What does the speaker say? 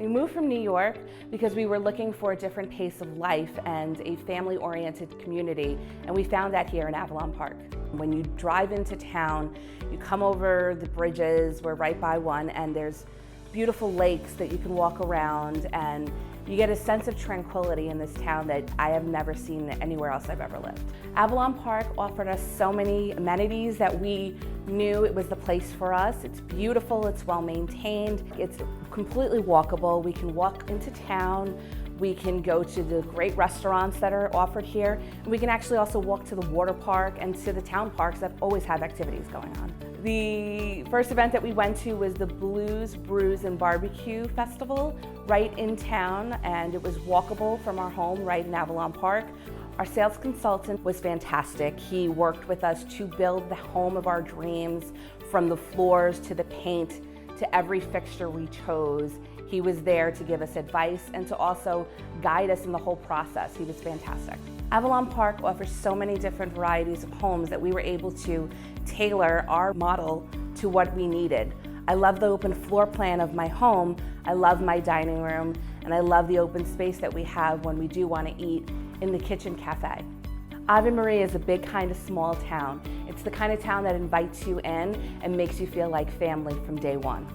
We moved from New York because we were looking for a different pace of life and a family-oriented community, and we found that here in Avalon Park. When you drive into town, you come over the bridges, we're right by one, and there's beautiful lakes that you can walk around, and you get a sense of tranquility in this town that I have never seen anywhere else I've ever lived. Avalon Park offered us so many amenities that we knew it was the place for us. It's beautiful, it's well maintained, it's completely walkable. We can walk into town, we can go to the great restaurants that are offered here, and we can actually also walk to the water park and to the town parks that always have activities going on. The first event that we went to was the Blues, Brews, and Barbecue Festival right in town, and it was walkable from our home right in Avalon Park. Our sales consultant was fantastic. He worked with us to build the home of our dreams, from the floors to the paint to every fixture we chose. He was there to give us advice and to also guide us in the whole process. He was fantastic. Avalon Park offers so many different varieties of homes that we were able to tailor our model to what we needed. I love the open floor plan of my home, I love my dining room, and I love the open space that we have when we do want to eat in the kitchen cafe. Ave Maria is a big kind of small town. It's the kind of town that invites you in and makes you feel like family from day one.